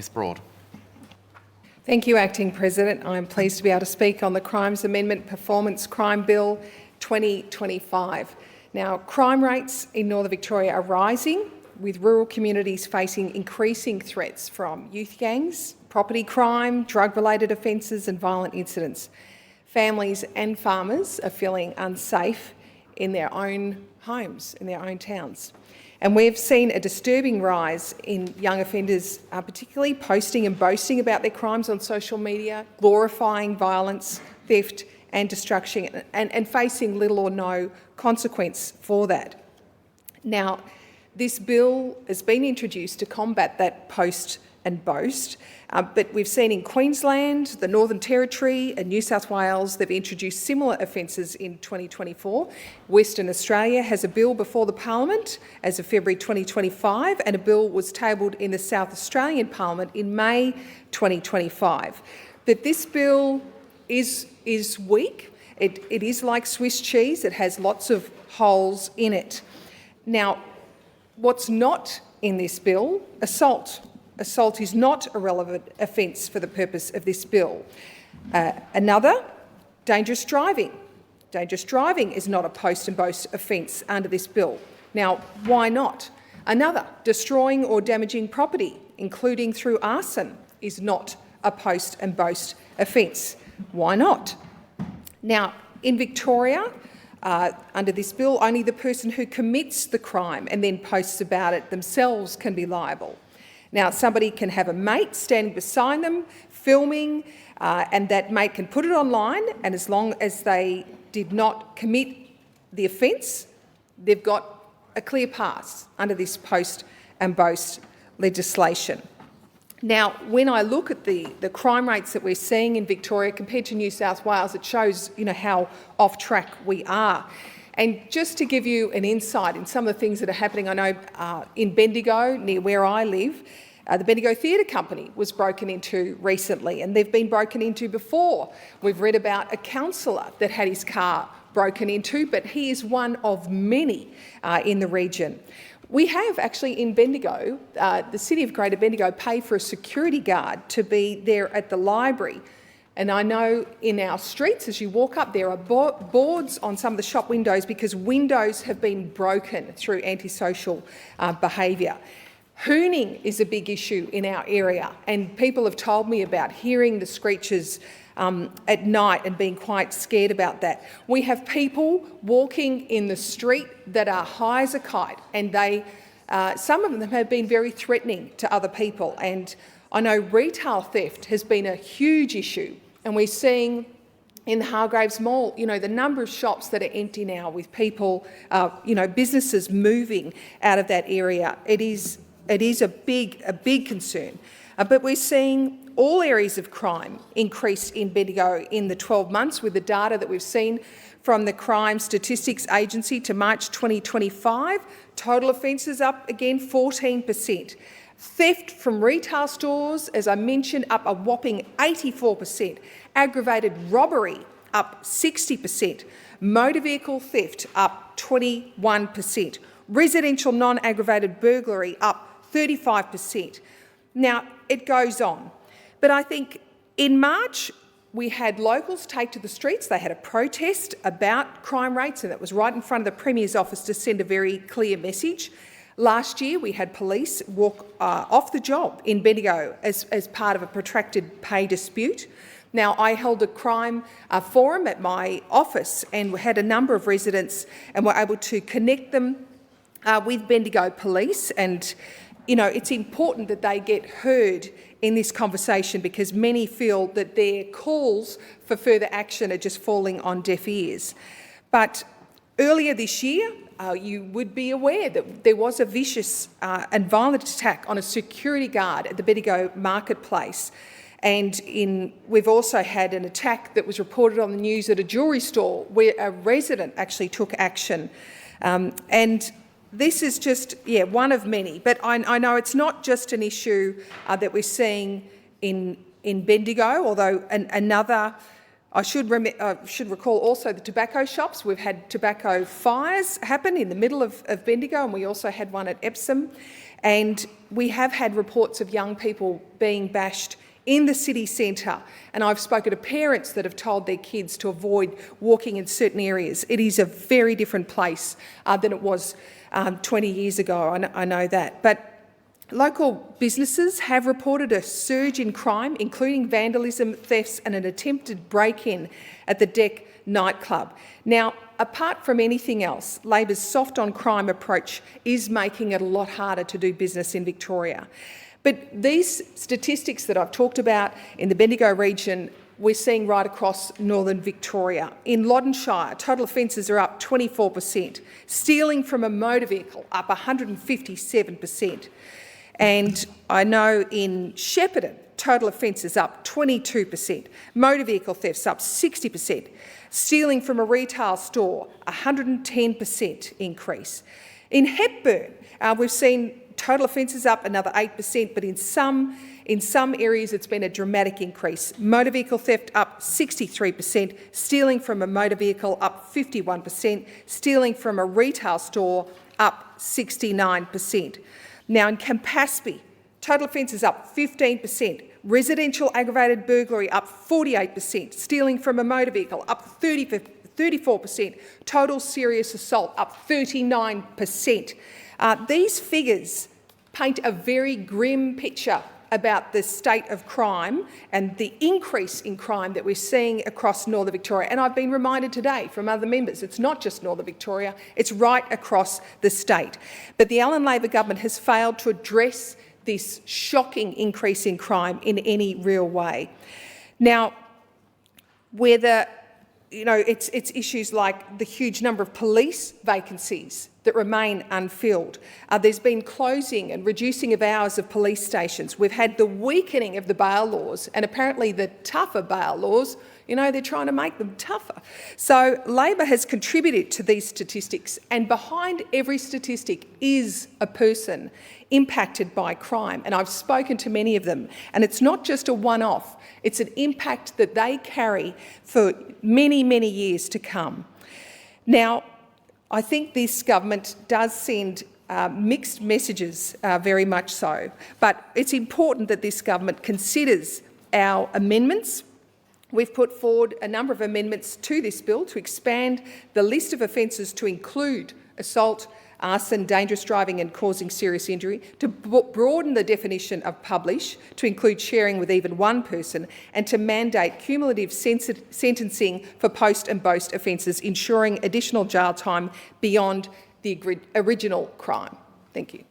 Ms Broad. Thank you, Acting President. I am pleased to be able to speak on the Crimes Amendment Performance Crime Bill 2025. Now, crime rates in Northern Victoria are rising, with rural communities facing increasing threats from youth gangs, property crime, drug-related offences and violent incidents. Families and farmers are feeling unsafe in their own homes, in their own towns. And we've seen a disturbing rise in young offenders, particularly posting and boasting about their crimes on social media, glorifying violence, theft and destruction, and facing little or no consequence for that. Now, this bill has been introduced to combat that post and boast, but we've seen in Queensland, the Northern Territory and New South Wales, they've introduced similar offences in 2024. Western Australia has a bill before the Parliament as of February 2025, and a bill was tabled in the South Australian Parliament in May 2025. But this bill is weak. It is like Swiss cheese. It has lots of holes in it. Now, what's not in this bill? Assault. Assault is not a relevant offence for the purpose of this bill. Another, dangerous driving. Dangerous driving is not a post and boast offence under this bill. Now, why not? Another, destroying or damaging property, including through arson, is not a post and boast offence. Why not? Now, in Victoria, under this bill, only the person who commits the crime and then posts about it themselves can be liable. Now, somebody can have a mate standing beside them, filming, and that mate can put it online, and as long as they did not commit the offence, they've got a clear pass under this post and boast legislation. Now, when I look at the crime rates that we're seeing in Victoria compared to New South Wales, it shows, how off track we are. And just to give you an insight in some of the things that are happening, I know in Bendigo, near where I live, the Bendigo Theatre Company was broken into recently, and they've been broken into before. We've read about a councillor that had his car broken into, but he is one of many in the region. We have actually in Bendigo, the City of Greater Bendigo paid for a security guard to be there at the library. And I know in our streets, as you walk up, there are boards on some of the shop windows because windows have been broken through antisocial behaviour. Hooning is a big issue in our area, and people have told me about hearing the screeches at night and being quite scared about that. We have people walking in the street that are high as a kite, and some of them have been very threatening to other people. And I know retail theft has been a huge issue, and we're seeing in the Hargraves Mall, the number of shops that are empty now with people, businesses moving out of that area. It is a big concern. But we're seeing all areas of crime increase in Bendigo in the 12 months with the data that we've seen from the Crime Statistics Agency to March 2025. Total offences up again 14%. Theft from retail stores, as I mentioned, up a whopping 84%. Aggravated robbery up 60%. Motor vehicle theft up 21%. Residential non-aggravated burglary up 35%. Now, it goes on. But I think in March, we had locals take to the streets. They had a protest about crime rates, and that was right in front of the Premier's office to send a very clear message. Last year, we had police walk off the job in Bendigo as part of a protracted pay dispute. Now, I held a crime forum at my office and had a number of residents and were able to connect them with Bendigo Police, and it's important that they get heard in this conversation because many feel that their calls for further action are just falling on deaf ears. But earlier this year, you would be aware that there was a vicious and violent attack on a security guard at the Bendigo Marketplace. And we've also had an attack that was reported on the news at a jewellery store where a resident actually took action. And this is just, one of many. But I know it's not just an issue that we're seeing in Bendigo, although another, I should recall also the tobacco shops. We've had tobacco fires happen in the middle of Bendigo, and we also had one at Epsom. And we have had reports of young people being bashed in the city centre, and I've spoken to parents that have told their kids to avoid walking in certain areas. It is a very different place than it was 20 years ago, I know that. But local businesses have reported a surge in crime, including vandalism, thefts and an attempted break-in at the Deck nightclub. Now, apart from anything else, Labor's soft on crime approach is making it a lot harder to do business in Victoria. But these statistics that I've talked about in the Bendigo region, we're seeing right across northern Victoria. In Loddonshire, total offences are up 24%. Stealing from a motor vehicle up 157%. And I know in Shepparton, total offences up 22%. Motor vehicle thefts up 60%. Stealing from a retail store, 110% increase. In Hepburn, we've seen total offences up another 8%, but in some areas it's been a dramatic increase. Motor vehicle theft up 63%, stealing from a motor vehicle up 51%, stealing from a retail store up 69%. Now in Campaspe, total offences up 15%, residential aggravated burglary up 48%, stealing from a motor vehicle up 34%, total serious assault up 39%. These figures paint a very grim picture about the state of crime and the increase in crime that we're seeing across northern Victoria. And I've been reminded today from other members, it's not just northern Victoria, it's right across the state. But the Allan Labor government has failed to address this shocking increase in crime in any real way. Now, whether it's issues like the huge number of police vacancies that remain unfilled. There's been closing and reducing of hours of police stations. We've had the weakening of the bail laws, and apparently the tougher bail laws, they're trying to make them tougher. So Labor has contributed to these statistics, and behind every statistic is a person impacted by crime, and I've spoken to many of them, and it's not just a one-off, it's an impact that they carry for many, many years to come. Now, I think this government does send mixed messages, very much so, but it's important that this government considers our amendments. We've put forward a number of amendments to this bill to expand the list of offences to include assault, arson, dangerous driving and causing serious injury, to broaden the definition of publish to include sharing with even one person, and to mandate cumulative sentencing for post and boast offences, ensuring additional jail time beyond the original crime. Thank you.